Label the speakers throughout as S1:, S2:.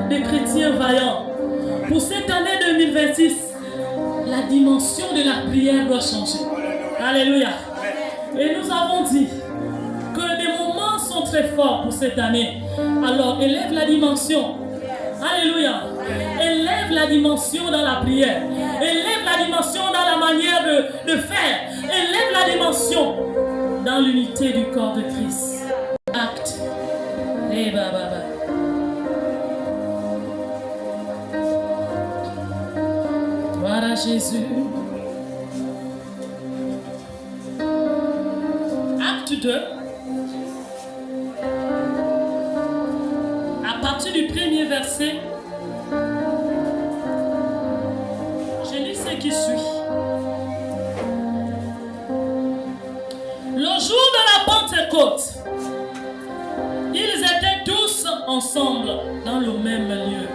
S1: des chrétiens vaillants. Pour cette année 2026, la dimension de la prière doit changer. Alléluia. Et nous avons dit que les moments sont très forts pour cette année. Alors, élève la dimension. Alléluia. Élève la dimension dans la prière. Élève la dimension dans la manière de faire. Élève la dimension dans l'unité du corps de Christ. Acte. Et baba. Voilà Jésus. Acte 2. À partir du premier verset, je lis ce qui suit. Le jour de la Pentecôte, ils étaient tous ensemble dans le même lieu.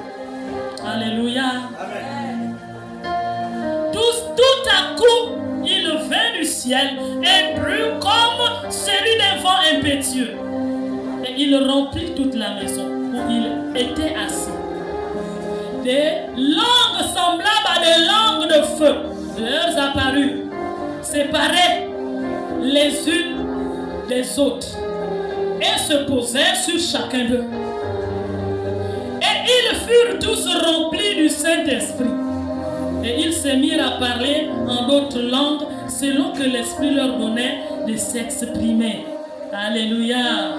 S1: Alléluia.
S2: Amen.
S1: Tout à coup, il vint du ciel et brut comme celui d'un vent impétueux. Et il remplit toute la maison où il était assis. Des langues semblables à des langues de feu leur apparurent, séparées les unes des autres, et se posèrent sur chacun d'eux. Et ils furent tous remplis du Saint-Esprit. Et ils se mirent à parler en d'autres langues selon que l'Esprit leur donnait de s'exprimer. Alléluia.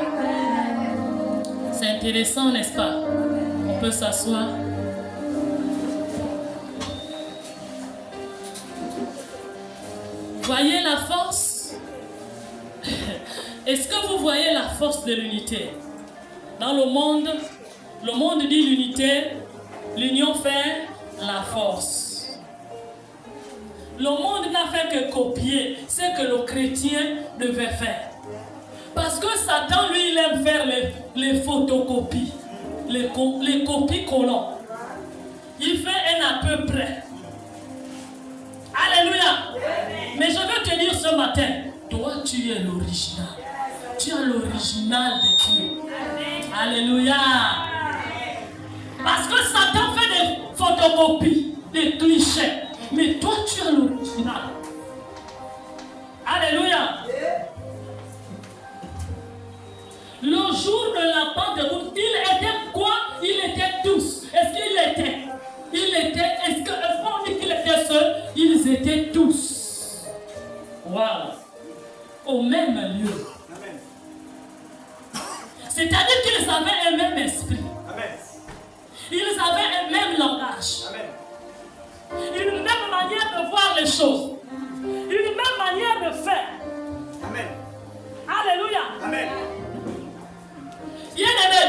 S1: C'est intéressant, n'est-ce pas? On peut s'asseoir. Voyez la force? Est-ce que vous voyez la force de l'unité? Dans le monde dit l'unité, l'union fait la force. Le monde n'a fait que copier ce que le chrétien devait faire. Parce que Satan, lui, il aime faire les photocopies, les copies collants. Il fait un à peu près. Alléluia. Mais je veux te dire ce matin, toi, tu es l'original. Tu es l'original de Dieu. Alléluia. Parce que Satan fait des photocopies, des clichés. Mais toi, tu es l'original. Alléluia. Le jour de la Pentecôte, il était quoi? Il était tous. Est-ce qu'il était? Est-ce qu'on dit qu'il était seul? Ils étaient tous. Wow. Au même lieu.
S2: Amen.
S1: C'est-à-dire qu'ils avaient un même esprit.
S2: Amen.
S1: Ils avaient un même langage.
S2: Amen.
S1: Une même manière de voir les choses. Une même manière de faire.
S2: Amen.
S1: Alléluia.
S2: Amen.
S1: Bien-aimé,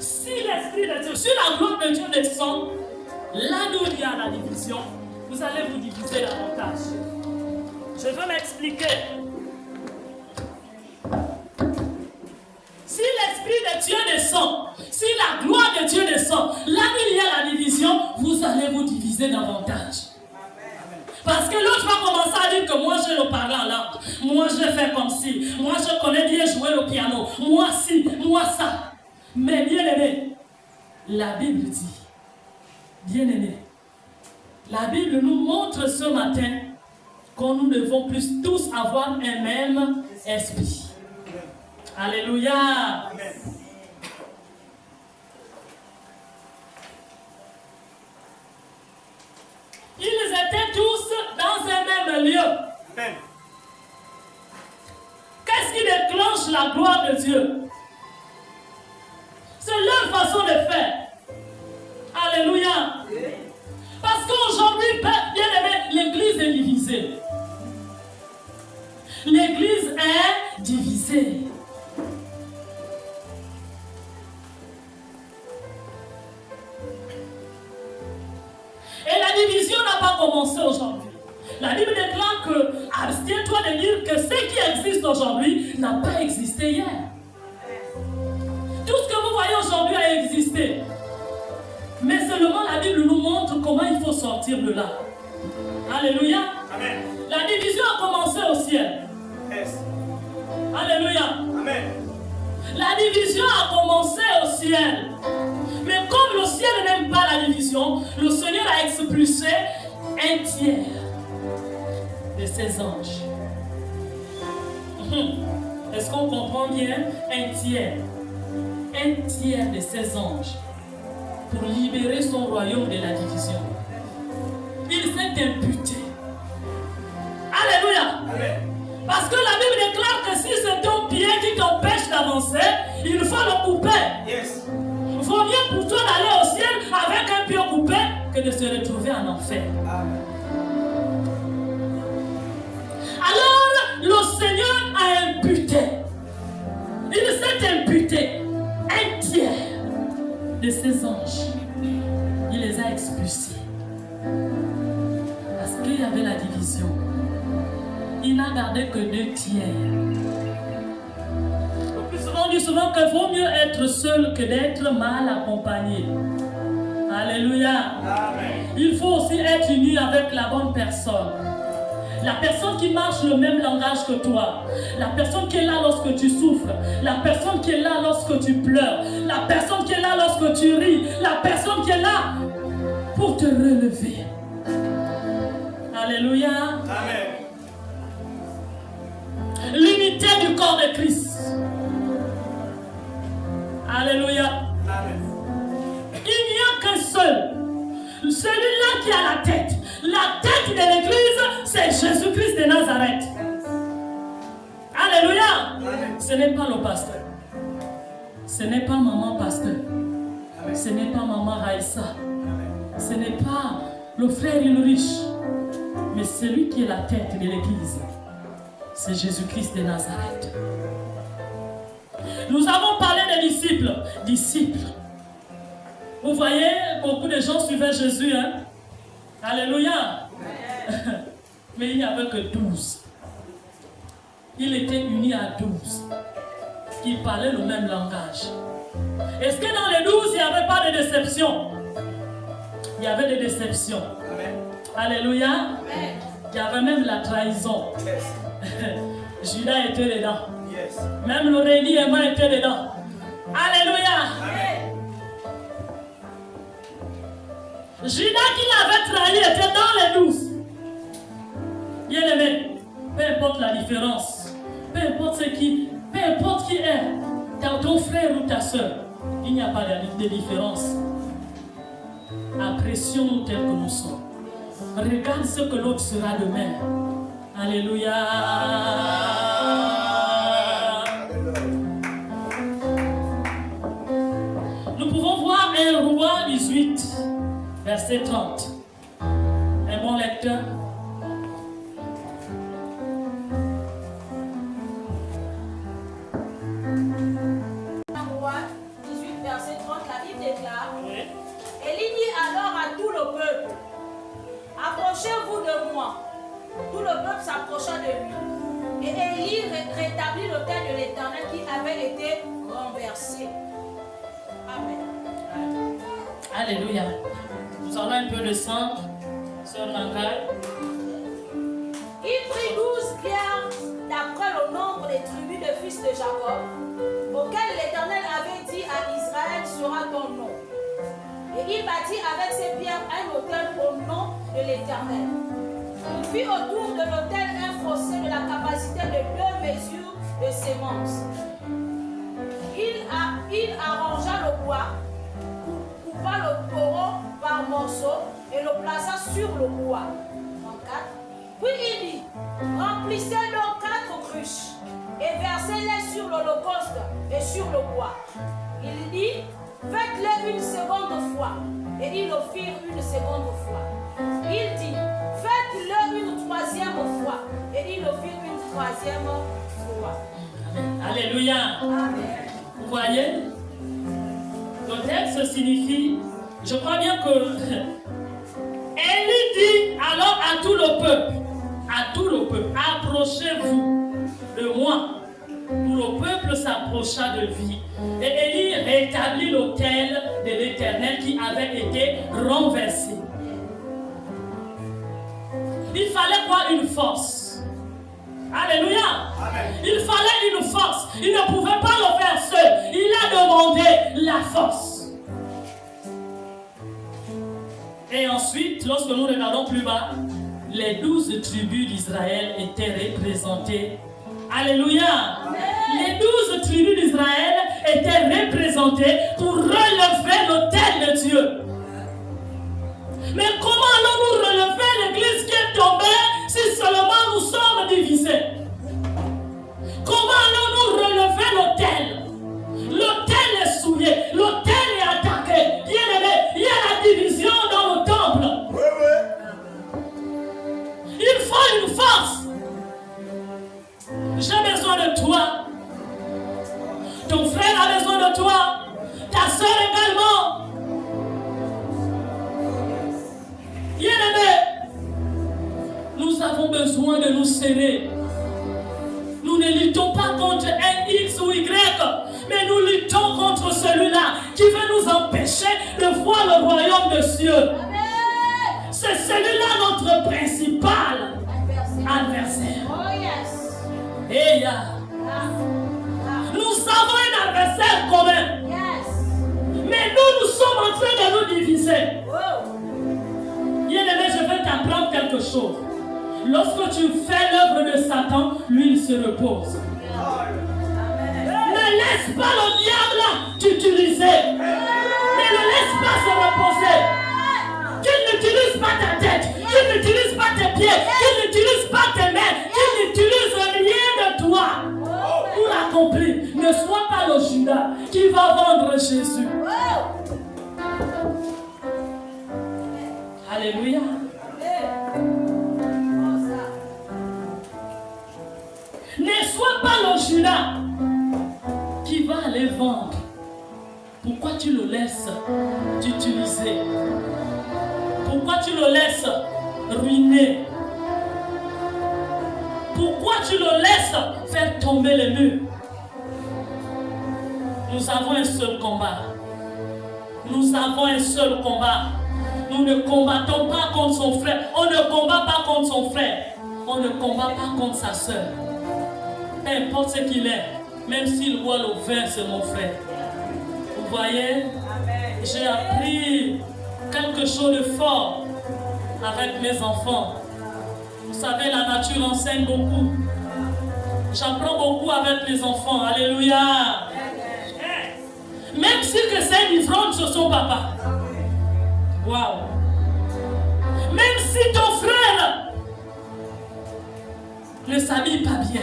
S1: si l'Esprit de Dieu, si la gloire de Dieu descend, là où il y a la division, vous allez vous diviser davantage. Je veux m'expliquer. Si l'Esprit de Dieu descend, si la gloire de Dieu descend, là où il y a la division, vous allez vous diviser davantage. Parce que l'autre va commencer à dire que moi je le parle en langue, moi je fais comme si, moi je connais bien jouer le piano, moi si, moi ça. Mais bien aimé, la Bible dit, bien aimé, la Bible nous montre ce matin que nous devons plus tous avoir un même esprit. Alléluia.
S2: Amen.
S1: Ils étaient tous dans un même lieu.
S2: Amen.
S1: Qu'est-ce qui déclenche la gloire de Dieu? C'est leur façon de faire. Alléluia. Parce qu'aujourd'hui, bien aimé, l'église est divisée. L'église est divisée. Et la division n'a pas commencé aujourd'hui. La Bible déclare que abstiens-toi de dire que ce qui existe aujourd'hui n'a pas existé hier. Tout ce que vous voyez aujourd'hui a existé. Mais seulement la Bible nous montre comment il faut sortir de là. Alléluia.
S2: Amen.
S1: La division a commencé au ciel.
S2: Yes.
S1: Alléluia.
S2: Amen.
S1: La division a commencé au ciel. Mais comme le ciel n'aime pas la division, le Seigneur a expulsé un tiers de ses anges. Est-ce qu'on comprend bien? Un tiers de ses anges pour libérer son royaume de la division. Il s'est imputé. Alléluia.
S2: Amen.
S1: Parce que la Bible déclare que si c'est ton pied qui t'empêche d'avancer, il faut le couper.
S2: Yes.
S1: Il vaut mieux pour toi d'aller au ciel avec un pied coupé que de se retrouver en enfer.
S2: Amen.
S1: Alors, le Seigneur a imputé. Il s'est imputé un tiers de ses anges. Il les a expulsés. Parce qu'il y avait la division. Il n'a gardé que 2 tiers. Le plus souvent, on dit souvent qu'il vaut mieux être seul que d'être mal accompagné. Alléluia.
S2: Amen.
S1: Il faut aussi être uni avec la bonne personne. La personne qui marche le même langage que toi. La personne qui est là lorsque tu souffres. La personne qui est là lorsque tu pleures. La personne qui est là lorsque tu ris. La personne qui est là pour te relever. Alléluia.
S2: Amen.
S1: L'unité du corps de Christ. Alléluia.
S2: Amen.
S1: Il n'y a qu'un seul. Celui-là qui a la tête. La tête de l'église, c'est Jésus-Christ de Nazareth. Alléluia.
S2: Amen.
S1: Ce n'est pas le pasteur. Ce n'est pas maman pasteur. Ce n'est pas maman Raïssa. Ce n'est pas le frère Ulrich. Mais celui qui est la tête de l'église, c'est Jésus-Christ de Nazareth. Nous avons parlé des disciples. Disciples. Vous voyez, beaucoup de gens suivaient Jésus. Hein? Alléluia. Mais il n'y avait que 12. Il était uni à 12. Qui parlaient le même langage. Est-ce que dans les 12, il n'y avait pas de déception? Il y avait des déceptions.
S2: Amen.
S1: Alléluia.
S3: Amen.
S1: Il y avait même la trahison.
S2: Yes.
S1: Judas était dedans.
S2: Yes.
S1: Même Lorénie et moi étaient dedans. Alléluia.
S2: Amen.
S1: Judas qui l'avait trahi était dans les 12. Bien aimé, peu importe la différence, peu importe qui est, ton frère ou ta soeur, il n'y a pas de différence. Apprécions-nous tels que nous sommes. Regarde ce que l'autre sera demain. Alléluia. Nous pouvons voir 1 Roi 18, verset 30. Un bon lecteur.
S3: Roi 18, verset 30, la Bible déclare:
S1: Oui.
S3: Élie dit alors à tout le peuple: Approchez-vous de moi. Tout le peuple s'approcha de lui. Et Élie rétablit l'autel de l'Éternel qui avait été renversé. Amen.
S1: Alléluia. Nous allons un peu descendre, sœur Nangal.
S3: Il prit 12 pierres d'après le nombre des tribus de fils de Jacob, auxquelles l'Éternel avait dit à Israël: sera ton nom. Et il bâtit avec ces pierres un autel au nom de l'Éternel. Il fit autour de l'autel un fossé de la capacité de 2 mesures de sémence. Il arrangea le bois, coupa le taureau par morceaux et le plaça sur le bois. 34. Puis il dit: Remplissez donc 4 cruches et versez-les sur l'holocauste et sur le bois. Il dit: Faites-le une seconde fois. Et ils le firent une seconde fois. Il dit: Faites-le une 3e fois. Et ils le firent une 3e fois.
S1: Alléluia.
S3: Amen.
S1: Vous voyez, le texte signifie, je crois bien que Élie dit alors à tout le peuple, approchez-vous de moi. Tout le peuple s'approcha de lui. Et Élie rétablit l'autel de l'Éternel qui avait été renversé. Il fallait quoi? Une force. Alléluia.
S2: Amen.
S1: Il fallait une force. Il ne pouvait pas le faire seul. Il a demandé la force. Et ensuite, lorsque nous regardons plus bas, les 12 tribus d'Israël étaient représentées. Alléluia! Les 12 tribus d'Israël étaient représentées pour relever l'autel de Dieu. Mais comment allons-nous relever l'église qui est tombée si seulement nous sommes divisés? Comment allons-nous relever l'autel? L'autel est souillé, l'autel est attaqué. Bien-aimé, il y a la division dans le temple. Il faut une force. J'ai besoin de toi. Ton frère a besoin de toi. Ta soeur également. Bien-aimé, nous avons besoin de nous serrer. Nous ne luttons pas contre un X ou Y, mais nous luttons contre celui-là qui veut nous empêcher de voir le royaume de Dieu. C'est celui-là notre principal adversaire.
S3: Oh yes.
S1: Et nous avons un adversaire commun.
S3: Yes.
S1: Mais nous sommes en train de nous diviser.
S3: Oh.
S1: Bien-aimé, je vais t'apprendre quelque chose. Lorsque tu fais l'œuvre de Satan, lui il se repose. Ne laisse pas le diable t'utiliser. Ne le laisse pas se reposer. Qu'il n'utilise pas ta tête, qu'il n'utilise pas tes pieds, qu'il n'utilise pas tes mains, qu'il n'utilise rien de toi pour l'accomplir. Ne sois pas le Judas qui va vendre Jésus. Alléluia. Ne sois pas le Judas qui va aller vendre. Pourquoi tu le laisses t'utiliser? Pourquoi tu le laisses ruiner? Pourquoi tu le laisses faire tomber les murs? Nous avons un seul combat. Nous avons un seul combat. Nous ne combattons pas contre son frère. On ne combat pas contre son frère. On ne combat pas contre sa soeur. Peu importe ce qu'il est, même s'il boit le vin, c'est mon frère. Vous voyez? J'ai appris quelque chose de fort avec mes enfants. Vous savez, la nature enseigne beaucoup. J'apprends beaucoup avec les enfants. Alléluia. Même si que c'est une ivrogne sur son papa. Waouh. Même si ton frère ne s'habille pas bien.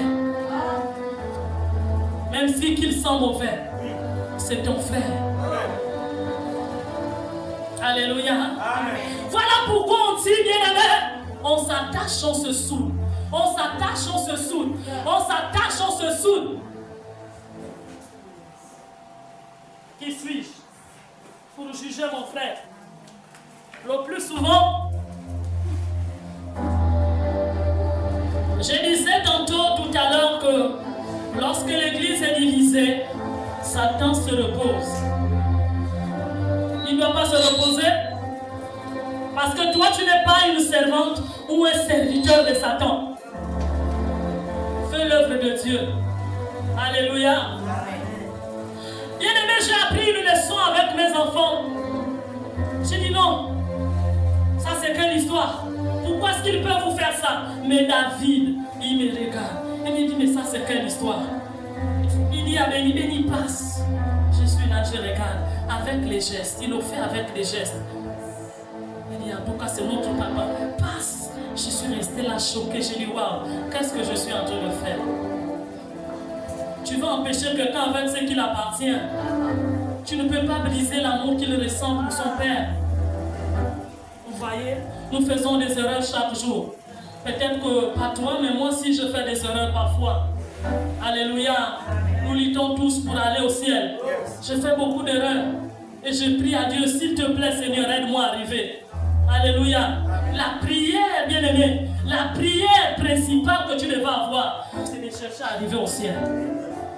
S1: Même si qu'il sent mauvais. C'est ton frère. Alléluia.
S2: Amen.
S1: Voilà pourquoi on dit, bien-aimé, on s'attache, on se soude. On s'attache, on se soude. On s'attache, on se soude. Qui suis-je pour juger mon frère? Le plus souvent, je disais tantôt tout à l'heure que lorsque l'église est divisée, Satan se repose. Il ne doit pas se reposer parce que toi tu n'es pas une servante ou un serviteur de Satan. Fais l'œuvre de Dieu. Alléluia. Bien-aimé, j'ai appris une leçon avec mes enfants. J'ai dit non. Ça c'est quelle histoire? Pourquoi est-ce qu'ils peuvent vous faire ça? Mais David, il me regarde. Il me dit mais ça c'est quelle histoire? Il dit à Béni, Béni passe. Je suis là, je regarde. Avec les gestes. Il le fait avec les gestes. Il dit en tout cas c'est notre papa. Passe. Je suis resté là choqué. J'ai dit waouh, qu'est-ce que je suis en train de faire? Tu veux empêcher quelqu'un avec ce qu'il appartient. Tu ne peux pas briser l'amour qu'il ressent pour son père. Vous voyez, nous faisons des erreurs chaque jour. Peut-être que pas toi, mais moi aussi je fais des erreurs parfois. Alléluia. Nous luttons tous pour aller au ciel. Je fais beaucoup d'erreurs. Et je prie à Dieu, s'il te plaît Seigneur, aide-moi à arriver. Alléluia. La prière, bien-aimé, la prière principale que tu devras avoir, c'est de chercher à arriver au ciel.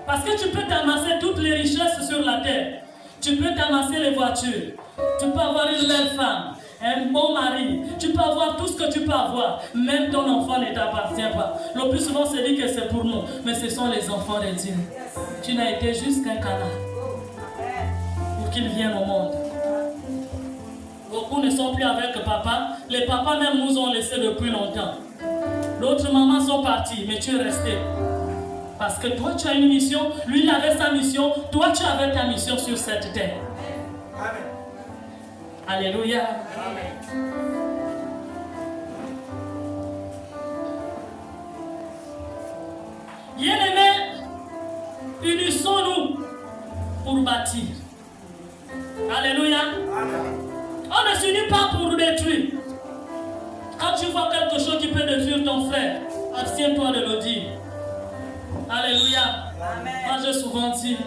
S1: Parce que tu peux t'amasser toutes les richesses sur la terre. Tu peux t'amasser les voitures. Tu peux avoir une belle femme, un bon mari. Tu peux avoir tout ce que tu peux avoir. Même ton enfant ne t'appartient pas. Le plus souvent, c'est dit que c'est pour nous. Mais ce sont les enfants de Dieu. Tu n'as été juste qu'un canal pour qu'ils viennent au monde. Beaucoup ne sont plus avec papa. Les papas même nous ont laissés depuis longtemps. D'autres mamans sont parties, mais tu es resté. Parce que toi, tu as une mission, lui, il avait sa mission, toi, tu avais ta mission sur cette terre.
S2: Amen.
S1: Alléluia.
S2: Amen.
S1: Bien-aimés, unissons-nous pour bâtir. Alléluia.
S2: Amen.
S1: On ne s'unit pas pour détruire. Quand tu vois quelque chose qui peut détruire ton frère, abstiens-toi de le dire. Alléluia. Moi j'ai souvent dit,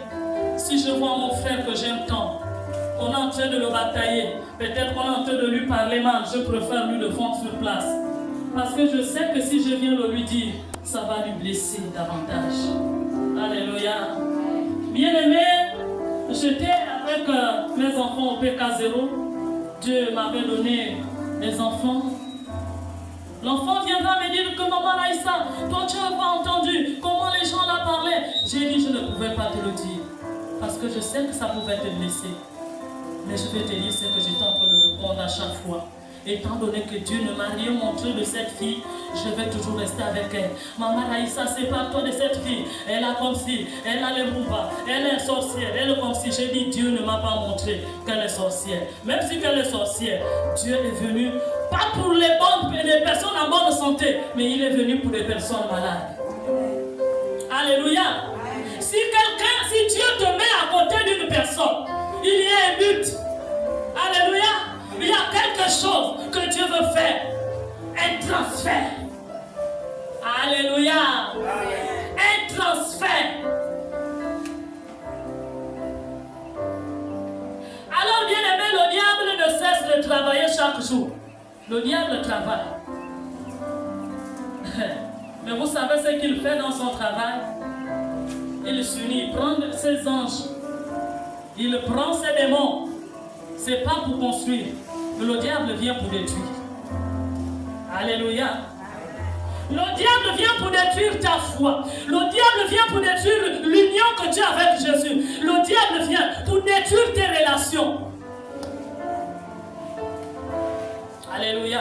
S1: si je vois mon frère que j'aime tant, on est en train de le batailler, peut-être qu'on est en train de lui parler mal, je préfère lui le fondre sur place. Parce que je sais que si je viens de lui dire, ça va lui blesser davantage. Alléluia. Bien-aimé, j'étais avec mes enfants au PK0. Dieu m'avait donné des enfants. L'enfant viendra me dire que maman Raïssa, toi tu n'as pas entendu comment les gens la parlaient. J'ai dit je ne pouvais pas te le dire. Parce que je sais que ça pouvait te blesser. Mais je vais te dire ce que j'étais en train de répondre à chaque fois. Étant donné que Dieu ne m'a rien montré de cette fille, je vais toujours rester avec elle. Maman Raïssa, sépare-toi de cette fille. Elle a comme si, elle a les boubas, elle est sorcière, elle est comme si. J'ai dit Dieu ne m'a pas montré qu'elle est sorcière. Même si elle est sorcière, Dieu est venu, pas pour les personnes en bonne santé, mais il est venu pour les personnes malades. Alléluia. Si Dieu te met à côté d'une personne, il y a un but. Alléluia. Il y a quelque chose que Dieu veut faire. Un transfert. Alléluia. Un transfert. Alors, bien aimé, le diable ne cesse de travailler chaque jour. Le diable travaille. Mais vous savez ce qu'il fait dans son travail? Il s'unit, il prend ses anges, il prend ses démons. C'est pas pour construire, mais le diable vient pour détruire. Alléluia. Le diable vient pour détruire ta foi. Le diable vient pour détruire l'union que tu as avec Jésus. Le diable vient pour détruire tes relations. Alléluia.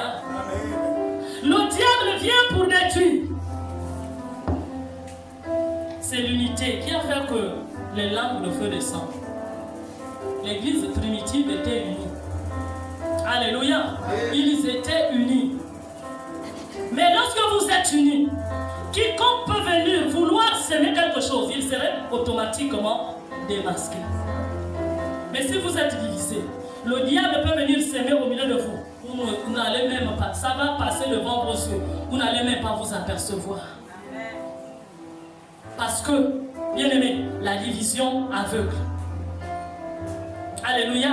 S1: Le diable vient pour détruire. C'est l'unité qui a fait que les lampes de feu descendent. L'église primitive était unie. Alléluia. Ils étaient unis. Mais lorsque vous êtes unis, quiconque peut venir vouloir s'aimer quelque chose, il serait automatiquement démasqué. Mais si vous êtes divisés, le diable peut venir s'aimer au milieu de vous. Vous n'allez même pas, ça va passer devant vos yeux. Vous n'allez même pas vous apercevoir. Parce que, bien aimé, la division aveugle. Alléluia.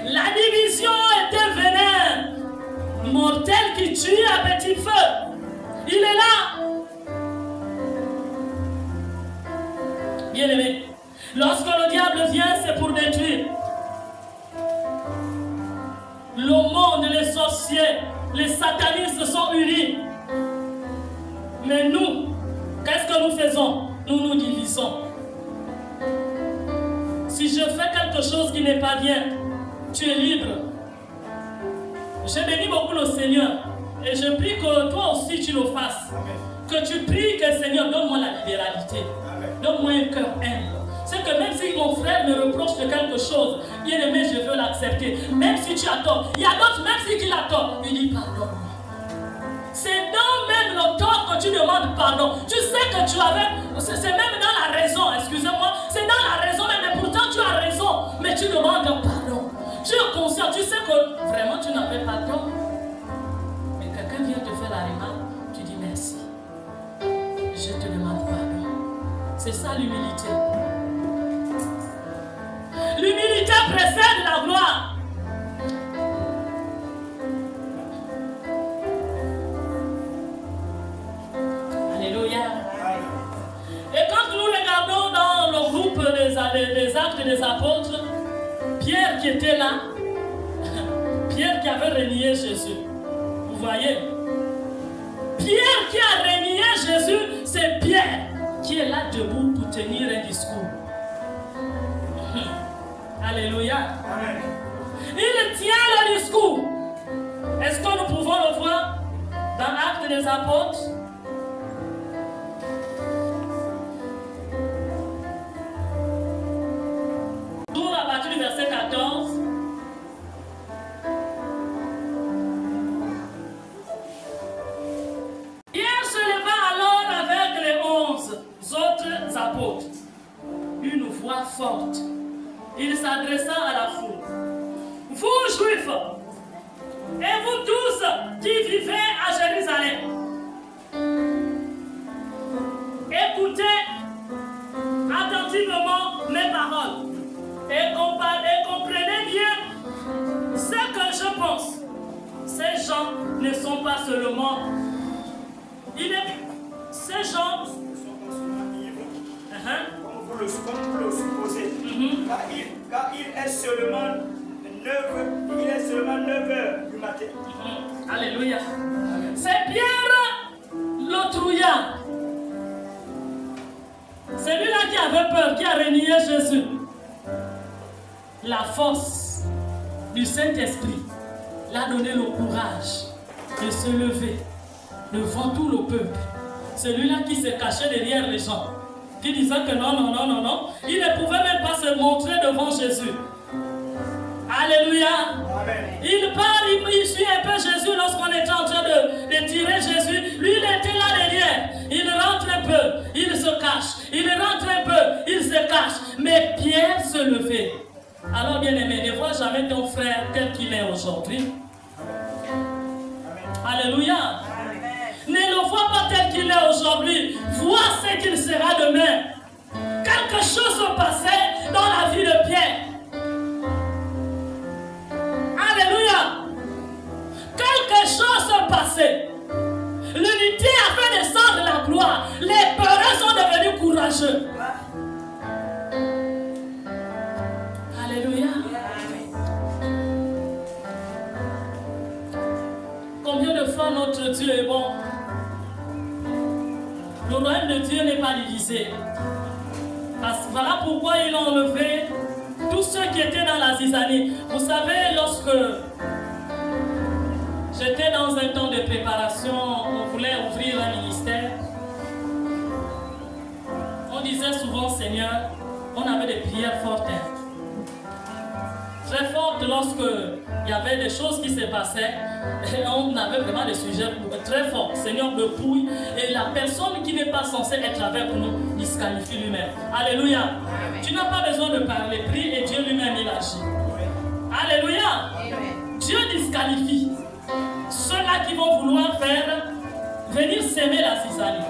S1: La division est un venin mortel qui tue à petit feu. Il est là. Bien aimé, lorsque le diable vient, c'est pour détruire. Le monde, les sorciers, les satanistes sont unis. Mais nous, qu'est-ce que nous faisons? Nous nous divisons. Si je fais quelque chose qui n'est pas bien, tu es libre. Je bénis beaucoup le Seigneur. Et je prie que toi aussi tu le fasses. Que tu pries que Seigneur, donne-moi la libéralité. Donne-moi un cœur humble. C'est que même si mon frère me reproche de quelque chose, bien aimé, je veux l'accepter. Même si tu as tort. Il y a d'autres, même si tu as tort, il dit pardonne-moi. C'est dans même le tort que tu demandes pardon. Tu sais que tu avais, c'est même dans la raison, excusez-moi, c'est dans la raison, mais pourtant tu as raison, mais tu demandes pardon. Tu es conscient, tu sais que vraiment tu n'avais pas tort. Mais quelqu'un vient te faire la remarque, tu dis merci. Je te demande pardon. C'est ça l'humilité. L'humilité précède la gloire. Alléluia. Et quand nous regardons dans le groupe des actes des apôtres, Pierre qui était là, Pierre qui avait renié Jésus. Vous voyez? Pierre qui a renié Jésus, c'est Pierre qui est là debout pour tenir un discours. Alléluia.
S2: Amen.
S1: Il tient le discours. Apôtres. Toujours à partir du verset 14. Pierre se leva alors avec les 11 autres apôtres. Une voix forte. Il s'adressa à la foule. Vous, Juifs, et vous tous qui vivez à Jérusalem, écoutez attentivement mes paroles et comprenez bien ce que je pense. Ces gens ne sont pas seulement... Ces gens...
S2: Comme vous le supposez. Car il est seulement 9 heures du matin.
S1: Alléluia. C'est Pierre le trouillard. C'est lui-là qui avait peur, qui a renié Jésus. La force du Saint-Esprit l'a donné le courage de se lever devant tout le peuple. Celui-là qui se cachait derrière les gens, qui disait que non, il ne pouvait même pas se montrer devant Jésus. Alléluia.
S2: Amen.
S1: Il part, il suit un peu Jésus lorsqu'on était en train de tirer Jésus. Lui, il était là derrière. Il rentre un peu, il se cache. Il rentre un peu, il se cache. Mais Pierre se levait. Alors, bien aimé, ne vois jamais ton frère tel qu'il est aujourd'hui. Alléluia. Ne le vois pas tel qu'il est aujourd'hui. Vois ce qu'il sera demain. Quelque chose se passait dans la vie de Pierre. Alléluia. Quelque chose se passait. L'unité a fait descendre la gloire. Les peureux sont devenus courageux. Alléluia. Combien de fois notre Dieu est bon? Le royaume de Dieu n'est pas divisé. Voilà pourquoi il a enlevé tous ceux qui étaient dans la zizanie. Vous savez, lorsque j'étais dans un temps de préparation, on voulait ouvrir un ministère. On disait souvent, Seigneur, on avait des prières fortes. Très fortes lorsque il y avait des choses qui se passaient. Et on avait vraiment des sujets très forts. Seigneur me pouille. Et la personne qui n'est pas censée être avec nous disqualifie lui-même. Alléluia. Amen. Tu n'as pas besoin de parler. Prie et Dieu lui-même il agit. Alléluia. Amen. Dieu disqualifie ceux-là qui vont vouloir faire venir s'aimer la zizanie.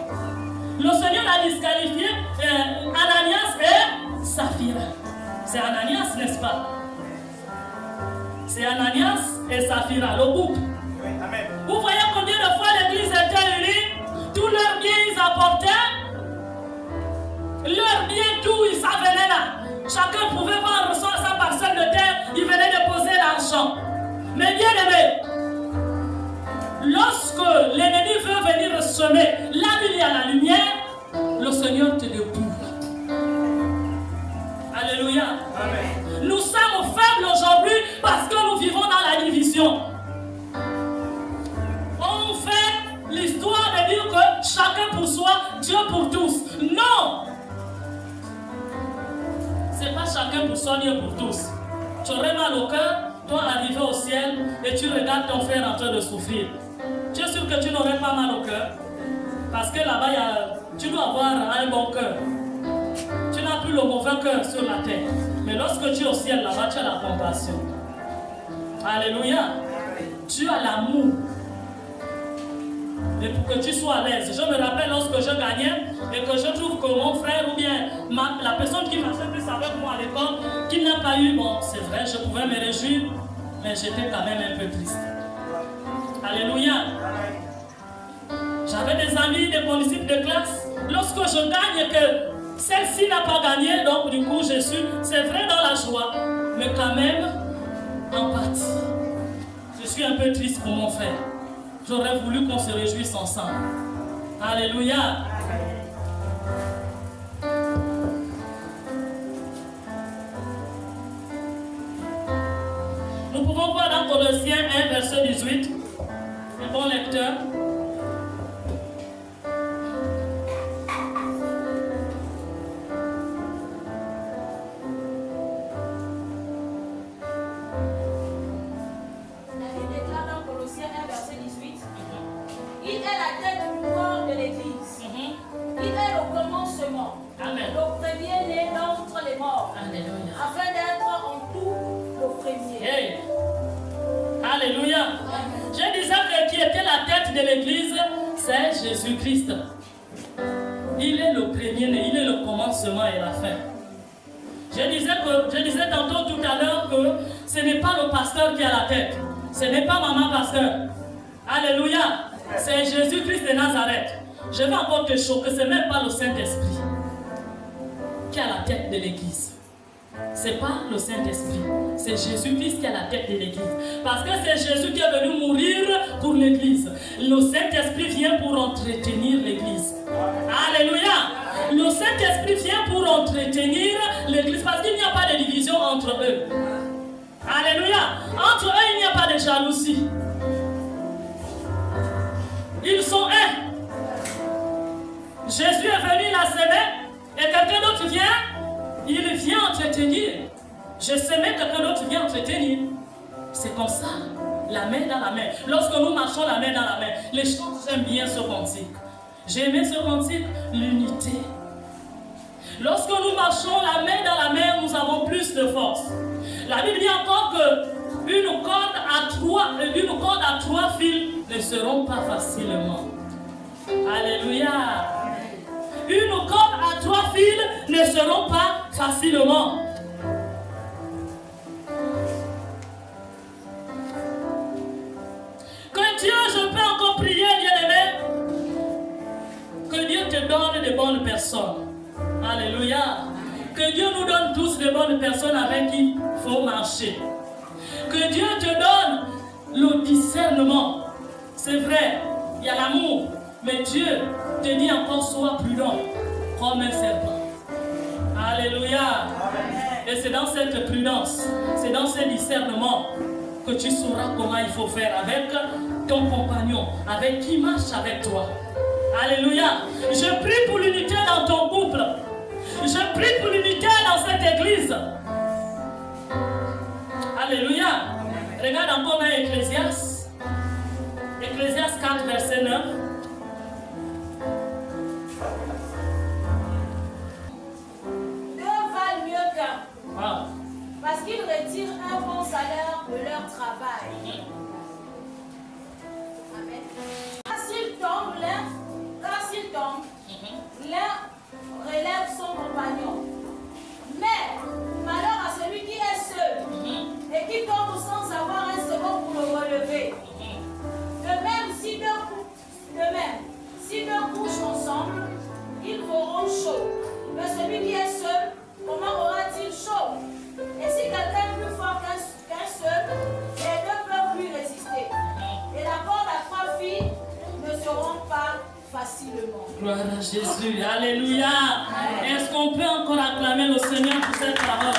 S1: Le Seigneur a disqualifié Ananias et Saphira. C'est Ananias, n'est-ce pas? C'est Ananias et Saphira, le couple.
S2: Oui, amen.
S1: Vous voyez combien de fois l'église était unie? Tous leurs biens ils apportaient. Leurs biens, tout, ça venait là. Chacun pouvait vendre sa parcelle de terre, il venait déposer l'argent. Mais bien aimé, lorsque l'ennemi veut venir semer, là où il y a la lumière, le Seigneur te dépouille. Alléluia. Amen. Nous sommes faibles aujourd'hui parce que nous vivons dans la division. On fait l'histoire de dire que chacun pour soi, Dieu pour tous. Non! C'est pas chacun pour soi, Dieu pour tous. Tu aurais mal au cœur, toi arriver au ciel et tu regardes ton frère en train de souffrir. Tu es sûr que tu n'aurais pas mal au cœur? Parce que là-bas, tu dois avoir un bon cœur. Tu n'as plus le mauvais cœur sur la terre. Mais lorsque tu es au ciel, là-bas, tu as la compassion. Alléluia. Tu as l'amour. Et pour que tu sois à l'aise. Je me rappelle lorsque je gagnais et que je trouve que mon frère ou bien la personne qui marchait plus avec moi à l'école, qui n'a pas eu, bon, c'est vrai, je pouvais me réjouir, mais j'étais quand même un peu triste. Alléluia. J'avais des amis, des disciples de classe. Lorsque je gagne et que celle-ci n'a pas gagné, donc du coup je suis, c'est vrai, dans la joie, mais quand même en partie. Je suis un peu triste pour mon frère. J'aurais voulu qu'on se réjouisse ensemble. Alléluia. Nous pouvons voir dans Colossiens 1, verset 18, un bon lecteur. était la tête de l'église? C'est Jésus-Christ. Il est le premier-né, il est le commencement et la fin. Je disais tantôt tout à l'heure que ce n'est pas le pasteur qui a la tête. Ce n'est pas maman pasteur. Alléluia. C'est Jésus-Christ de Nazareth. Je vais encore te choquer, ce n'est même pas le Saint-Esprit qui a la tête de l'église. Ce n'est pas le Saint-Esprit. C'est Jésus-Christ qui a la tête de l'église. Parce que c'est Jésus qui est venu mourir pour l'église. Le Saint-Esprit vient pour entretenir l'église. Alléluia. Le Saint-Esprit vient pour entretenir l'église. Parce qu'il n'y a pas de division entre eux. Alléluia. Entre eux, il n'y a pas de jalousie. Ils sont un. Jésus est venu la semer et quelqu'un d'autre vient. Il vient entretenir. Je semais, quelqu'un d'autre vient entretenir. C'est comme ça, la main dans la main. Lorsque nous marchons la main dans la main, les gens aiment bien ce cantique. J'ai aimé ce cantique, l'unité. Lorsque nous marchons la main dans la main, nous avons plus de force. La Bible dit encore que une corde à trois fils ne seront pas facilement. Alléluia. Une corde à trois fils ne seront pas facilement. Que Dieu, je peux encore prier, bien-aimé, que Dieu te donne de bonnes personnes. Alléluia. Que Dieu nous donne tous de bonnes personnes avec qui il faut marcher. Que Dieu te donne le discernement. C'est vrai, il y a l'amour, mais Dieu te dit encore, sois prudent comme un serpent. Alléluia. Et c'est dans cette prudence, c'est dans ce discernement que tu sauras comment il faut faire avec ton compagnon, avec qui marche avec toi. Alléluia. Je prie pour l'unité dans ton couple. Je prie pour l'unité dans cette église. Alléluia. Regarde encore dans Ecclésiaste. Ecclésiaste 4, verset 9.
S3: Parce qu'ils retirent un bon salaire de leur travail. Amen. Car s'ils tombent, l'un relève son compagnon. Mais malheur à celui qui est seul et qui tombe sans avoir un second pour le relever. De même, si deux couchent ensemble, ils auront chaud. Mais celui qui est seul, comment aura-t-il chaud? Et si quelqu'un est plus fort qu'un seul, les deux ne peuvent plus résister. Et la corde à trois filles ne seront pas facilement.
S1: Gloire à Jésus. Alléluia. Est-ce qu'on peut encore acclamer le Seigneur pour cette parole?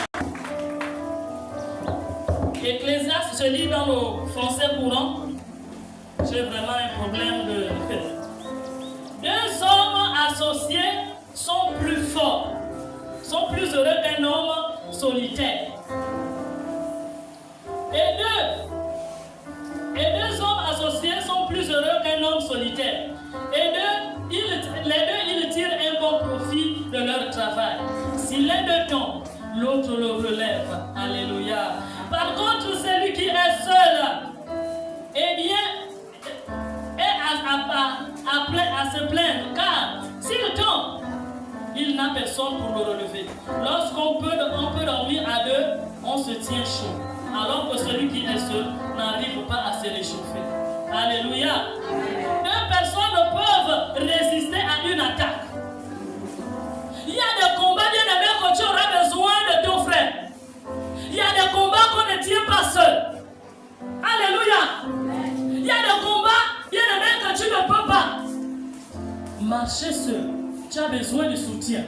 S1: Ecclésiaste, je lis dans le français courant. J'ai vraiment un problème de... Deux hommes associés sont plus forts, sont plus heureux qu'un homme solitaire. Et deux hommes associés sont plus heureux qu'un homme solitaire. Et les deux, ils tirent un bon profit de leur travail. Si l'un d'eux tombe, l'autre le relève. Alléluia. Par contre, celui qui est seul, eh bien, est à se plaindre, car s'il tombe, il n'a personne pour le relever. Lorsqu'on peut dormir à deux, on se tient chaud. Alors que celui qui est seul n'arrive pas à se réchauffer. Alléluia. Deux personnes ne peuvent résister à une attaque. Il y a des combats, bien aimé, que tu auras besoin de ton frère. Il y a des combats qu'on ne tient pas seul. Alléluia. Il y a des combats, bien aimé, que tu ne peux pas marcher seul. Tu as besoin de soutien.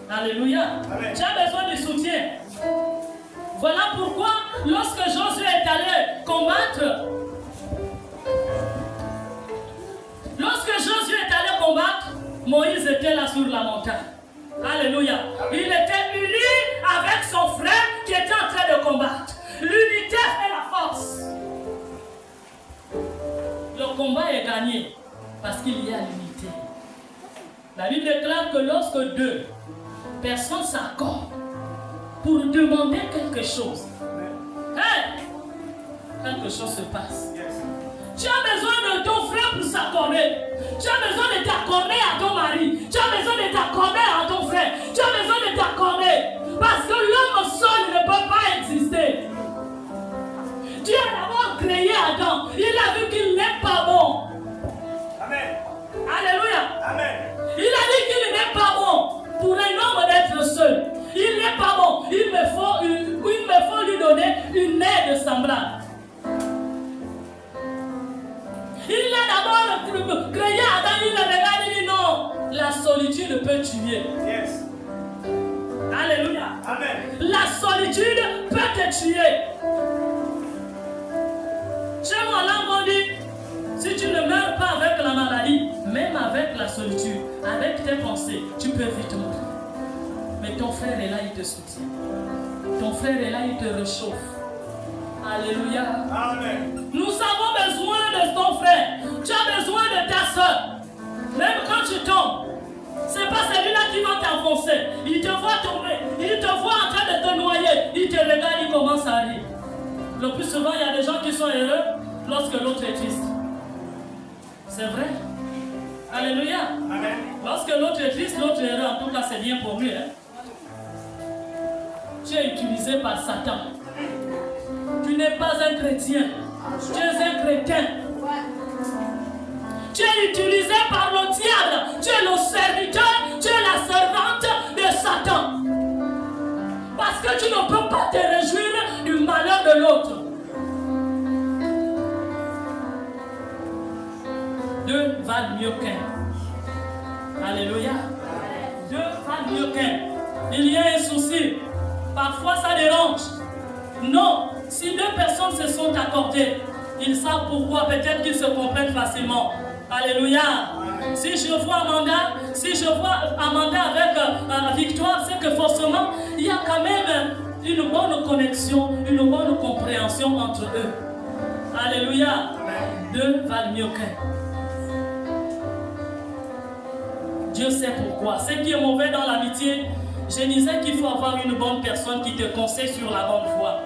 S1: Alléluia. Amen. Tu as besoin de soutien. Voilà pourquoi, lorsque Josué est allé combattre, Moïse était là sur la montagne. Alléluia. Il était uni avec son frère qui était en train de combattre. L'unité fait la force. Le combat est gagné parce qu'il y a l'unité. La Bible déclare que lorsque deux personnes s'accordent pour demander quelque chose, hey, quelque chose se passe. Tu as besoin de ton frère pour s'accorder. Tu as besoin de t'accorder à ton mari. Tu as besoin de t'accorder à ton frère. Tu as besoin de t'accorder. Parce que l'homme seul ne peut pas exister. Dieu a d'abord créé Adam. Il a vu qu'il n'est pas bon.
S2: Amen.
S1: Alléluia.
S2: Amen.
S1: Il a dit qu'il n'est pas bon pour un homme d'être seul. Il n'est pas bon. Il me faut lui donner une aide semblable. Il a d'abord créé Adam. Il a regardé et dit non. La solitude peut tuer.
S2: Yes.
S1: Alléluia.
S2: Amen.
S1: La solitude peut te tuer. Chez moi, là, on dit, si tu ne meurs pas avec la maladie, même avec la solitude, avec tes pensées, tu peux vite mourir. Mais ton frère est là, il te soutient. Ton frère est là, il te réchauffe. Alléluia.
S2: Amen.
S1: Nous avons besoin de ton frère. Tu as besoin de ta soeur. Même quand tu tombes, c'est pas celui-là qui va t'enfoncer. Il te voit tomber. Il te voit en train de te noyer. Il te regarde, il commence à rire. Le plus souvent, il y a des gens qui sont heureux lorsque l'autre est triste. C'est vrai. Alléluia.
S2: Amen.
S1: Lorsque l'autre est triste, l'autre est heureux. En tout cas, c'est bien pour lui. Hein? Tu es utilisé par Satan. Tu n'es pas un chrétien. Tu es un chrétien. Tu es utilisé par le diable. Tu es le serviteur. Tu es la servante de Satan. Parce que tu ne peux pas te réjouir du malheur de l'autre. Deux valent mieux qu'un. Alléluia. Deux valent mieux qu'un. Il y a un souci. Parfois ça dérange. Non. Si deux personnes se sont accordées, ils savent pourquoi. Peut-être qu'ils se comprennent facilement. Alléluia. Si je vois Amanda avec Victoire, c'est que forcément, il y a quand même une bonne connexion, une bonne compréhension entre eux. Alléluia. Deux valent mieux qu'un. Dieu sait pourquoi. Ce qui est mauvais dans l'amitié, je disais qu'il faut avoir une bonne personne qui te conseille sur la bonne voie.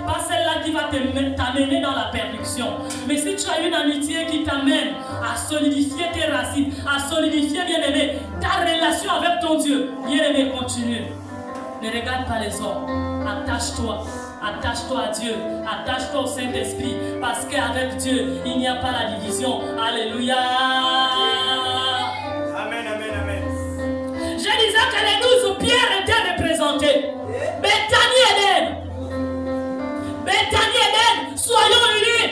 S1: Pas celle-là qui va t'amener dans la perdition. Mais si tu as une amitié qui t'amène à solidifier tes racines, à solidifier, bien-aimé, ta relation avec ton Dieu, bien-aimé, continue. Ne regarde pas les hommes. Attache-toi. Attache-toi à Dieu. Attache-toi au Saint-Esprit. Parce qu'avec Dieu, il n'y a pas la division. Alléluia.
S2: Amen, amen, amen.
S1: Je disais que les 12 pierres étaient représentées. Bethany Eden. Bethany Eden, soyons unis.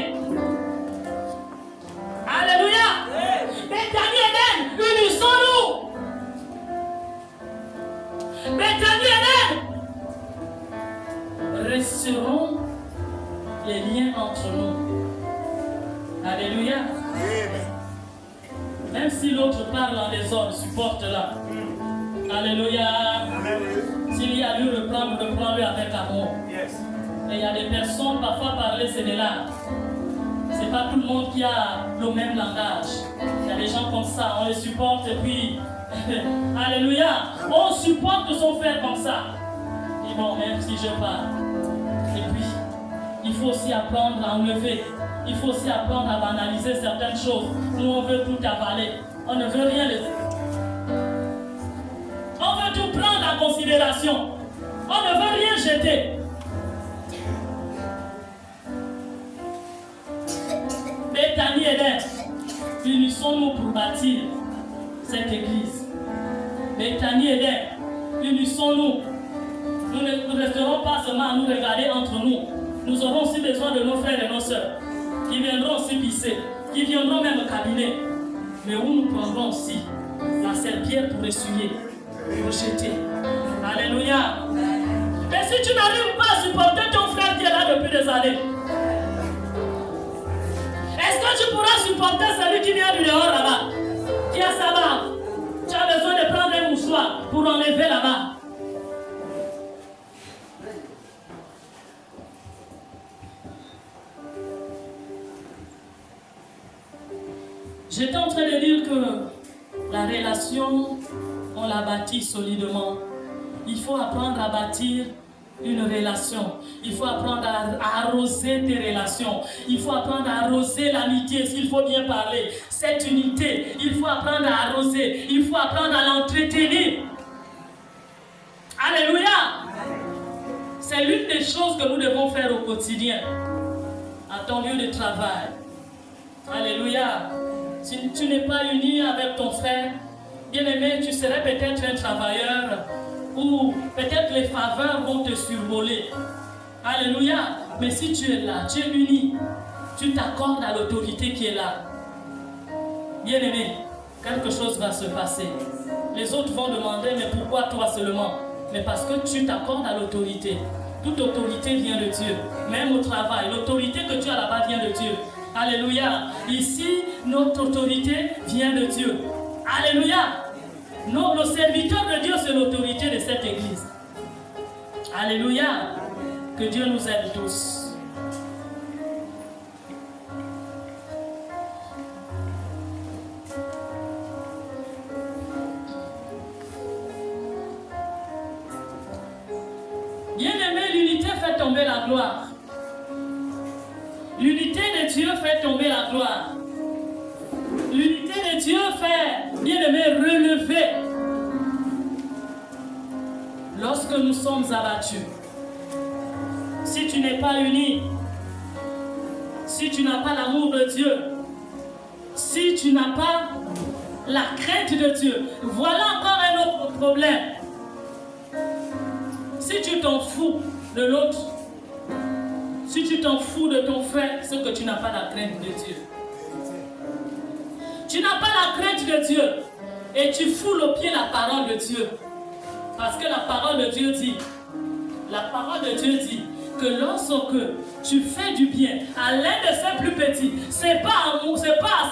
S1: Alléluia. Bethany Eden, unissons-nous. Bethany Eden, resserrons les liens entre nous. Alléluia. Même si l'autre parle en désordre, supporte-la. Alléluia. S'il y a lieu de reprendre-le avec amour.
S2: Yes.
S1: Et il y a des personnes, parfois parler, c'est des larmes. C'est pas tout le monde qui a le même langage. Il y a des gens comme ça, on les supporte et puis, alléluia, on supporte son frère comme ça. Et bon, même si je parle. Et puis, il faut aussi apprendre à enlever. Il faut aussi apprendre à banaliser certaines choses. Nous, on veut tout avaler. On ne veut rien laisser. On veut tout prendre en considération. On ne veut rien jeter. Bethany Eden, unissons-nous pour bâtir cette église. Bethany Eden, unissons-nous. Nous ne resterons pas seulement à nous regarder entre nous. Nous aurons aussi besoin de nos frères et nos sœurs qui viendront aussi pisser, qui viendront même au cabinet, mais où nous prendrons aussi la serpillère pour essuyer, pour jeter. Alléluia. Et si tu n'arrives pas à supporter ton frère qui est là depuis des années, est-ce que tu pourras supporter celui qui vient du dehors là-bas, qui a sa barbe? Tu as besoin de prendre un mouchoir pour enlever la barbe. J'étais en train de dire que la relation, on la bâtit solidement. Il faut apprendre à bâtir une relation. Il faut apprendre à arroser tes relations. Il faut apprendre à arroser l'amitié, s'il faut bien parler. Cette unité, il faut apprendre à arroser. Il faut apprendre à l'entretenir. Alléluia. C'est l'une des choses que nous devons faire au quotidien, à ton lieu de travail. Alléluia. Si tu n'es pas uni avec ton frère, bien-aimé, tu serais peut-être un travailleur ou peut-être les faveurs vont te survoler. Alléluia. Mais si tu es là, tu es uni, tu t'accordes à l'autorité qui est là. Bien-aimé, quelque chose va se passer. Les autres vont demander, mais pourquoi toi seulement? Mais parce que tu t'accordes à l'autorité. Toute autorité vient de Dieu. Même au travail, l'autorité que tu as là-bas vient de Dieu. Alléluia. Ici, notre autorité vient de Dieu. Alléluia. Le serviteur de Dieu, c'est l'autorité de cette église. Alléluia. Que Dieu nous aide tous. Bien-aimé, l'unité fait tomber la gloire. L'unité de Dieu fait tomber la gloire. L'unité de Dieu fait, bien-aimé, relever. Lorsque nous sommes abattus, si tu n'es pas uni, si tu n'as pas l'amour de Dieu, si tu n'as pas la crainte de Dieu, voilà encore un autre problème. Si tu t'en fous de l'autre, si tu t'en fous de ton frère, c'est que tu n'as pas la crainte de Dieu. Tu n'as pas la crainte de Dieu et tu foules au pied la parole de Dieu. Parce que la parole de Dieu dit que lorsque tu fais du bien à l'un de ces plus petits, c'est pas à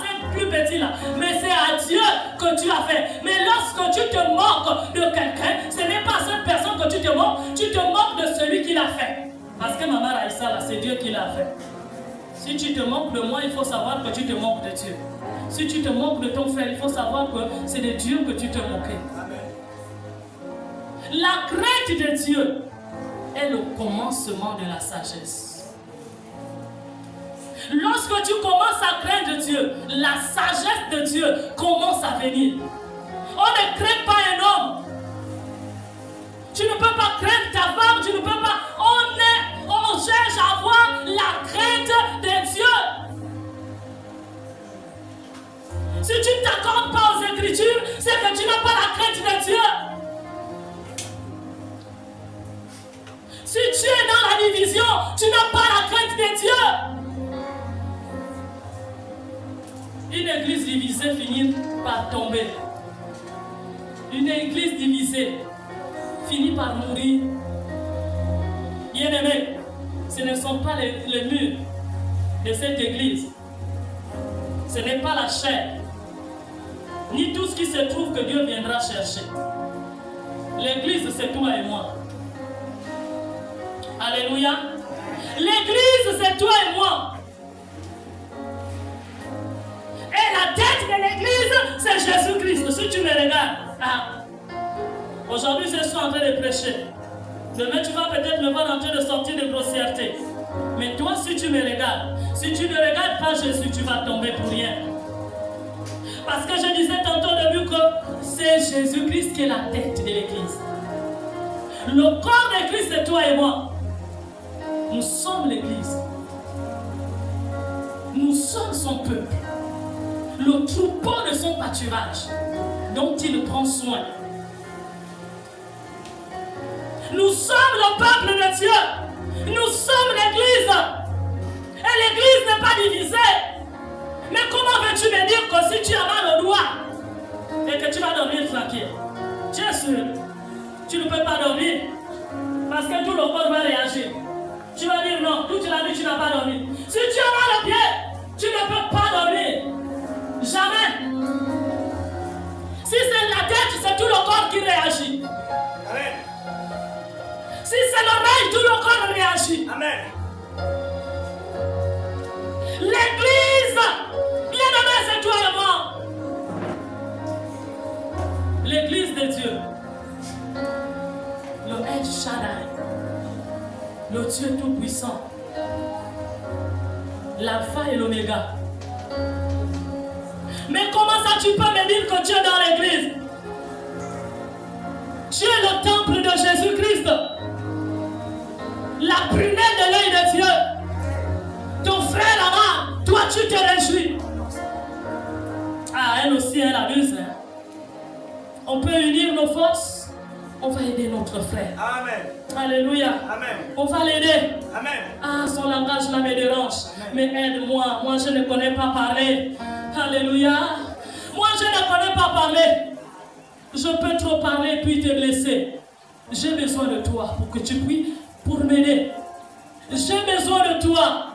S1: ces plus petits là, mais c'est à Dieu que tu as fait. Mais lorsque tu te moques de quelqu'un, ce n'est pas à cette personne que tu te moques de celui qui l'a fait. Parce que Maman Raïssa là, c'est Dieu qui l'a fait. Si tu te moques de moi, il faut savoir que tu te moques de Dieu. Si tu te moques de ton frère, il faut savoir que c'est de Dieu que tu te moquais. La crainte de Dieu est le commencement de la sagesse. Lorsque tu commences à craindre Dieu, la sagesse de Dieu commence à venir. On ne craint pas un homme. Tu ne peux pas craindre ta femme, tu ne peux pas. On cherche à avoir la crainte de Dieu. Si tu ne t'accordes pas aux Écritures, c'est que tu n'as pas la crainte de Dieu. Si tu es dans la division, tu n'as pas la crainte de Dieu. Une église divisée finit par tomber. Une église divisée finit par mourir. Bien-aimés, ce ne sont pas les murs de cette église. Ce n'est pas la chair, ni tout ce qui se trouve que Dieu viendra chercher. L'église, c'est toi et moi. Alléluia. L'église, c'est toi et moi. Et la tête de l'église, c'est Jésus-Christ. Si tu me regardes, aujourd'hui je suis en train de prêcher. Demain tu vas peut-être me voir en train de sortir de grossièreté. Mais toi, si tu me regardes, si tu ne regardes pas Jésus, tu vas tomber pour rien. Parce que je disais tantôt au début que c'est Jésus-Christ qui est la tête de l'église. Le corps de Christ, c'est toi et moi. Nous sommes l'église. Nous sommes son peuple. Le troupeau de son pâturage dont il prend soin. Nous sommes le peuple de Dieu. Nous sommes l'église. Et l'église n'est pas divisée. Mais comment veux-tu me dire que si tu as mal au doigt et que tu vas dormir tranquille? Tu es sûr? Tu ne peux pas dormir parce que tout le corps va réagir. Tu vas dire non, toute la nuit tu n'as pas dormi. Si tu as mal au pied, tu ne peux pas dormir. Jamais. Si c'est la tête, c'est tout le corps qui réagit.
S2: Amen.
S1: Si c'est l'oreille, tout le corps réagit.
S2: Amen.
S1: L'église, bien-aimé, c'est toi et moi. L'église de Dieu, le El Shaddai, Dieu Tout-Puissant, l'alpha et l'oméga. Mais comment ça tu peux me dire que Dieu est dans l'église? Tu es le temple de Jésus-Christ, la prunelle de l'œil de Dieu. Ton frère là-bas, toi tu te réjouis. Ah, elle aussi, elle abuse. Hein? On peut unir nos forces, on va aider notre frère.
S2: Amen.
S1: Alléluia.
S2: Amen.
S1: On va l'aider.
S2: Amen.
S1: Ah, son langage là me dérange. Mais aide-moi. Moi, je ne connais pas parler. Alléluia. Moi, je ne connais pas parler. Je peux trop parler puis te blesser. J'ai besoin de toi pour que tu puisses pour m'aider. J'ai besoin de toi.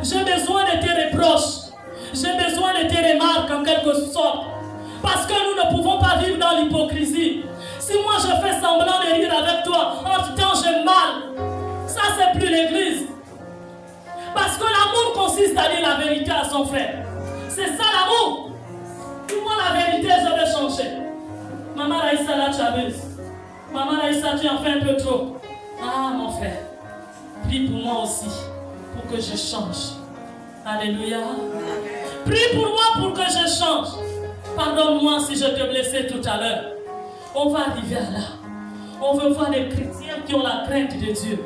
S1: J'ai besoin de tes reproches. J'ai besoin de tes remarques en quelque sorte. Parce que nous ne pouvons pas vivre dans l'hypocrisie. Si moi je fais semblant de rire avec toi, en tout temps j'ai mal. Ça c'est plus l'église. Parce que l'amour consiste à dire la vérité à son frère. C'est ça l'amour. Dis-moi la vérité, je vais changer. Maman Raïssa là tu abuses. Maman Raïssa tu en fais un peu trop. Ah mon frère, prie pour moi aussi, pour que je change. Alléluia. Prie pour moi pour que je change. Pardonne-moi si je te blessais tout à l'heure. On va arriver à là. On veut voir les chrétiens qui ont la crainte de Dieu.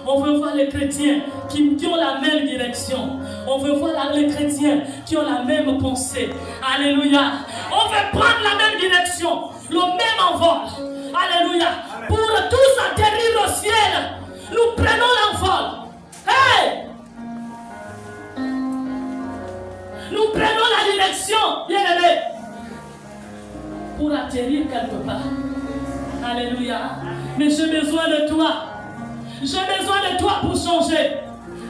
S1: On veut voir les chrétiens qui ont la même direction. On veut voir les chrétiens qui ont la même pensée. Alléluia. On veut prendre la même direction, le même envol. Alléluia. Pour tous atterrir au ciel, nous prenons l'envol. Hey! Nous prenons la direction, bien-aimés, pour atterrir quelque part. Alléluia. Mais j'ai besoin de toi. J'ai besoin de toi pour changer.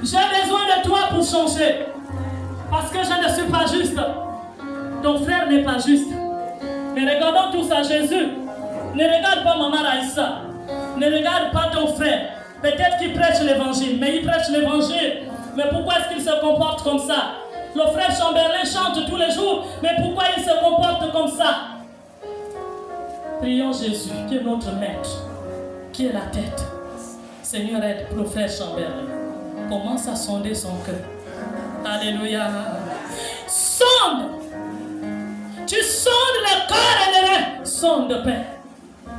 S1: J'ai besoin de toi pour changer. Parce que je ne suis pas juste. Ton frère n'est pas juste. Mais regardons tous à Jésus. Ne regarde pas Maman Raïssa. Ne regarde pas ton frère. Peut-être qu'il prêche l'évangile. Mais il prêche l'évangile. Mais pourquoi est-ce qu'il se comporte comme ça? Le frère Chamberlain chante tous les jours. Mais pourquoi il se comporte comme ça? Prions Jésus, qui est notre maître, qui est la tête. Seigneur, aide le frère Chamberlain. Commence à sonder son cœur. Alléluia. Sonde. Tu sondes le cœur et le rein. Sonde, Père.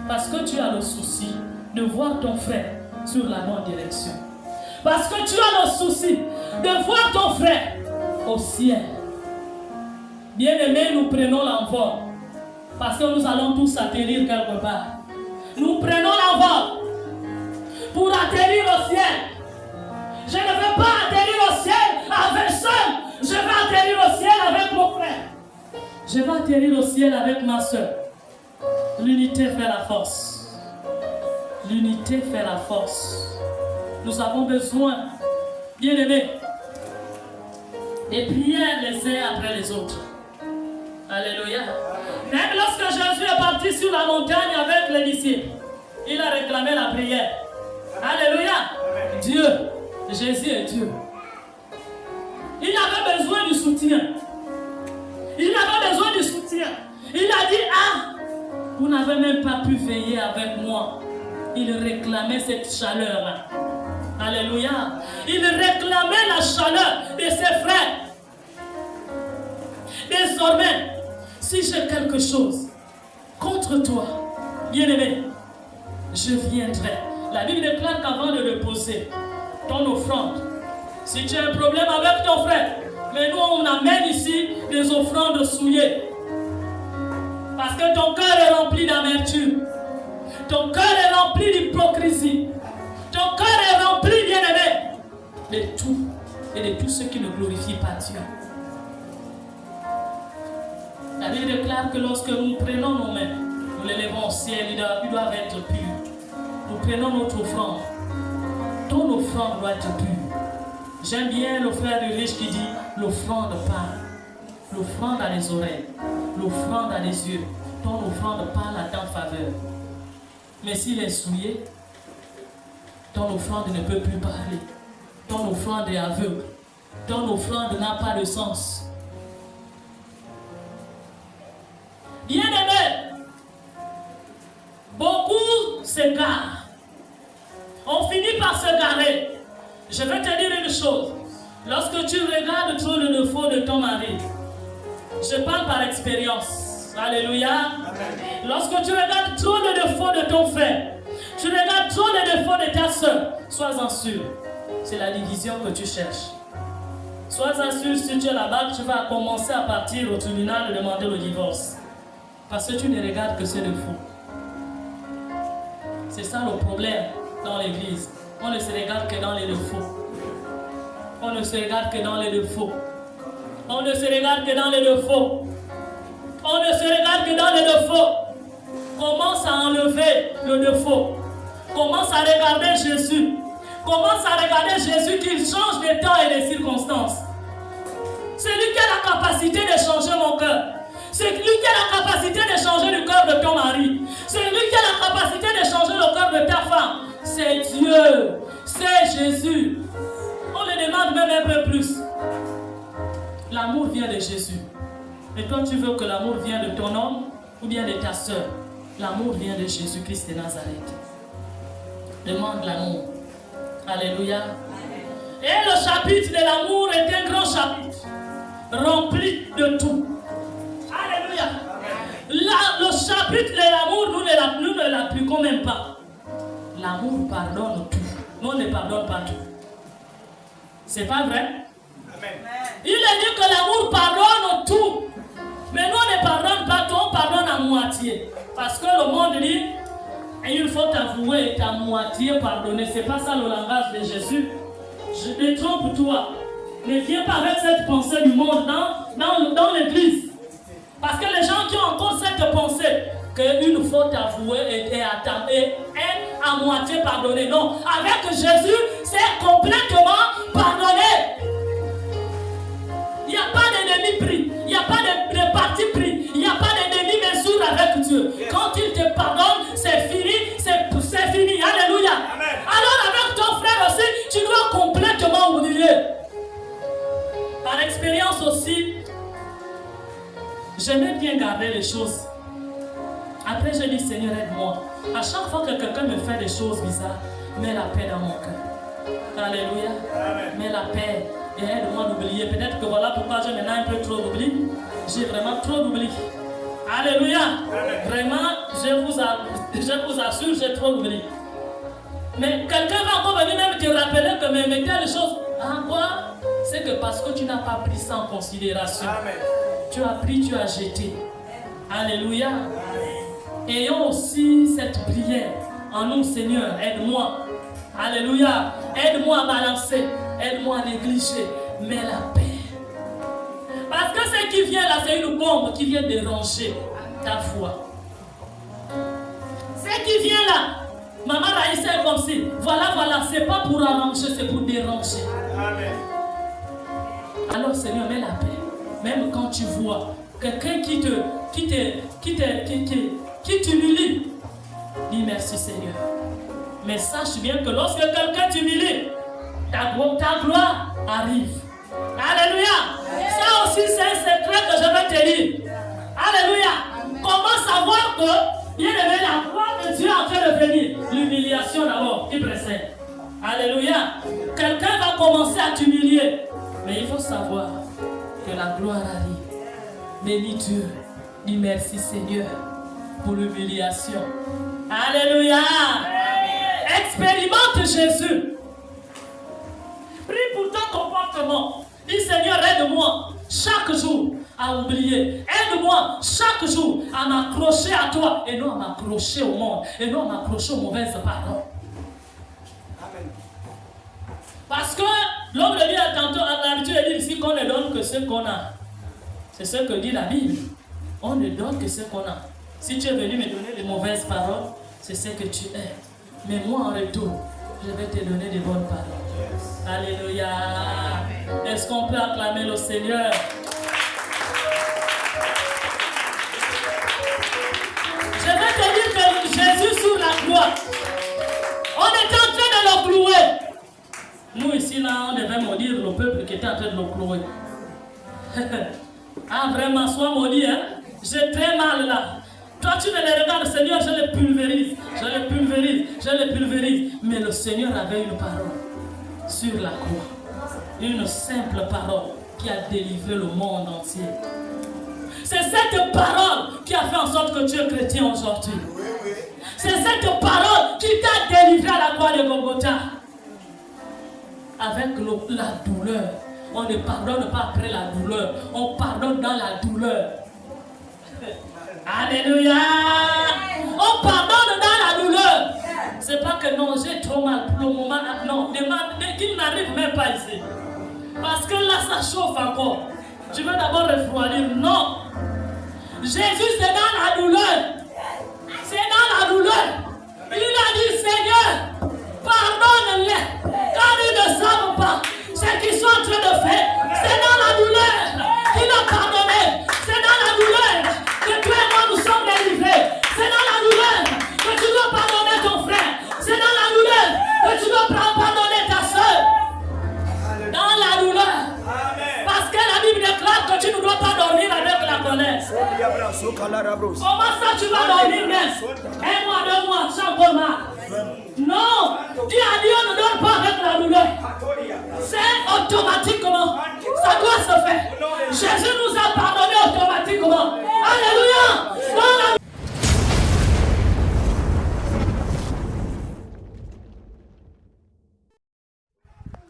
S1: Parce que tu as le souci de voir ton frère sur la bonne direction. Parce que tu as le souci de voir ton frère au ciel. Bien-aimés, nous prenons l'envol. Parce que nous allons tous atterrir quelque part. Nous prenons l'envol pour atterrir au ciel. Je ne veux pas atterrir au ciel avec seul. Je vais atterrir au ciel avec mon frère. Je vais atterrir au ciel avec ma soeur. L'unité fait la force. L'unité fait la force. Nous avons besoin, bien-aimés, des prières les uns après les autres. Alléluia. Même lorsque Jésus est parti sur la montagne avec les disciples, il a réclamé la prière. Alléluia. Dieu, Jésus est Dieu. Il avait besoin du soutien. Il avait besoin du soutien. Il a dit, ah, vous n'avez même pas pu veiller avec moi. Il réclamait cette chaleur. Alléluia. Il réclamait la chaleur de ses frères. Désormais, si j'ai quelque chose contre toi, bien-aimé, je viendrai. La Bible déclare qu'avant de déposer ton offrande, si tu as un problème avec ton frère, mais nous on amène ici des offrandes souillées. Parce que ton cœur est rempli d'amertume. Ton cœur est rempli d'hypocrisie. Ton cœur est rempli, bien-aimé, de tout et de tout ce qui ne glorifie pas Dieu. La Bible déclare que lorsque nous prenons nos mains, nous les levons au ciel, ils doivent être purs. Nous prenons notre offrande. Ton offrande doit être pure. J'aime bien le frère du riche qui dit l'offrande parle. L'offrande a les oreilles. L'offrande a les yeux. Ton offrande parle à ta faveur. Mais s'il est souillé, ton offrande ne peut plus parler. Ton offrande est aveugle. Ton offrande n'a pas de sens. Bien-aimés, beaucoup s'égarent. On finit par se garer. Je vais te dire une chose. Lorsque tu regardes trop le défaut de ton mari, je parle par expérience. Alléluia. Amen. Lorsque tu regardes trop le défaut de ton frère, tu regardes trop le défaut de ta soeur, sois-en sûr. C'est la division que tu cherches. Sois-en sûr, si tu es là-bas, tu vas commencer à partir au tribunal et demander le divorce. Parce que tu ne regardes que ce défaut. C'est ça le problème dans l'église. On ne se regarde que dans les défauts. On ne se regarde que dans les défauts. On ne se regarde que dans les défauts. On ne se regarde que dans les défauts. Commence à enlever le défaut. Commence à regarder Jésus. Commence à regarder Jésus qui change de temps et de circonstances. C'est lui qui a la capacité de changer mon cœur. C'est lui qui a la capacité de changer le cœur de ton mari. C'est lui qui a la capacité de changer le cœur de ta femme. C'est Dieu. C'est Jésus. On le demande même un peu plus. L'amour vient de Jésus. Et toi, tu veux que l'amour vienne de ton homme ou bien de ta soeur? L'amour vient de Jésus-Christ de Nazareth. Demande l'amour. Alléluia. Et le chapitre de l'amour est un grand chapitre, rempli de tout. Alléluia. Là, le chapitre de l'amour, nous ne l'appliquons même pas. L'amour pardonne tout. Nous, on ne pardonne pas tout. C'est pas vrai? Amen. Il est dit que l'amour pardonne tout. Mais nous, on ne pardonne pas tout, on pardonne à moitié. Parce que le monde dit, une faute avouée est à moitié pardonnée. C'est pas ça le langage de Jésus. Je te trompe toi. Ne viens pas avec cette pensée du monde dans l'église. Parce que les gens qui ont encore cette pensée, qu'une faute avouée est à moitié pardonnée. Non, avec Jésus, c'est complètement pardonné. Il n'y a pas de demi-prix. Il n'y a pas de parti pris. Il n'y a pas de demi-mesure avec Dieu. Quand il te pardonne, c'est fini. C'est fini. Alléluia. Amen. Alors avec ton frère aussi, tu dois complètement oublier. Par expérience aussi, j'aimais bien garder les choses. Après, je dis, Seigneur, aide-moi. À chaque fois que quelqu'un me fait des choses bizarres, mets la paix dans mon cœur. Alléluia. Amen. Mets la paix. Et aide-moi d'oublier. Peut-être que voilà pourquoi j'ai maintenant un peu trop d'oubli. J'ai vraiment trop d'oubli. Alléluia. Amen. Vraiment, je vous assure, j'ai trop d'oubli. Mais quelqu'un va encore venir même te rappeler que mais telle chose. Ah quoi? C'est que parce que tu n'as pas pris ça en considération. Amen. Tu as pris, tu as jeté. Alléluia. Amen. Ayons aussi cette prière en nous, Seigneur, aide-moi. Alléluia. Aide-moi à balancer. Aide-moi à négliger. Mets la paix. Parce que ce qui vient là, c'est une bombe qui vient déranger ta foi. Ce qui vient là, Maman Raïssa est comme si, voilà, c'est pas pour arranger, c'est pour déranger. Amen. Alors Seigneur, mets la paix. Même quand tu vois quelqu'un qui t'humilie, dis merci Seigneur. Mais sache bien que lorsque quelqu'un t'humilie, ta gloire arrive. Alléluia. Ça aussi c'est un secret que je vais te dire. Alléluia. Comment savoir que, bien aimé, la gloire de Dieu est en train de venir? L'humiliation d'abord qui précède. Alléluia. Quelqu'un va commencer à t'humilier. Mais il faut savoir que la gloire arrive. Bénis Dieu. Dis merci Seigneur pour l'humiliation. Alléluia. Expérimente Jésus. Prie pour ton comportement. Dis Seigneur, aide-moi chaque jour à oublier. Aide-moi chaque jour à m'accrocher à toi et non à m'accrocher au monde et non à m'accrocher aux mauvaises paroles. Amen. Parce que l'homme de Dieu a tantôt l'habitude de dire ici qu'on ne donne que ce qu'on a. C'est ce que dit la Bible. On ne donne que ce qu'on a. Si tu es venu me donner les mauvaises paroles, c'est ce que tu es. Mais moi en retour, je vais te donner des bonnes paroles. Yes. Alléluia. Est-ce qu'on peut acclamer le Seigneur? Je vais te dire que Jésus sur la croix, on était en train de le clouer. Nous ici, là, on devait maudire le peuple qui était en train de le clouer. Ah, vraiment, sois maudit, hein? J'ai très mal là. Toi, tu me les regardes, Seigneur, je les pulvérise. Mais le Seigneur avait une parole. sur la croix. Une simple parole qui a délivré le monde entier. C'est cette parole qui a fait en sorte que tu es chrétien aujourd'hui. C'est cette parole qui t'a délivré à la croix de Golgotha. Avec la douleur. On ne pardonne pas après la douleur. On pardonne dans la douleur. Alléluia. On pardonne dans la douleur. C'est pas que non, j'ai trop mal pour le moment. Non, demande qu'il n'arrive même pas ici. Parce que là, ça chauffe encore. Je veux d'abord refroidir. Non. Jésus, c'est dans la douleur. C'est dans la douleur. Il a dit, Seigneur, pardonne-les. Car ils ne savent pas ce qu'ils sont en train de faire. C'est dans la douleur qu'il a pardonné. C'est dans la douleur que toi et moi nous sommes délivrés. C'est dans la douleur que tu dois pardonner ton frère. C'est dans la douleur que tu dois pardonner ta soeur. Dans la douleur. Parce que la Bible déclare que tu ne dois pas dormir avec la colère. Comment ça tu vas dormir même? Un mois, 2 mois, sans coma. Non, Dieu a dit on ne dort pas avec la douleur. C'est automatiquement. Ça doit se faire. Jésus nous a pardonné automatiquement. Alléluia. Dans la...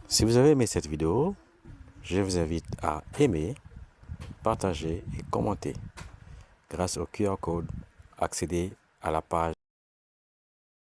S4: Si vous avez aimé cette vidéo, je vous invite à aimer, partager et commenter. Grâce au QR code, accédez à la page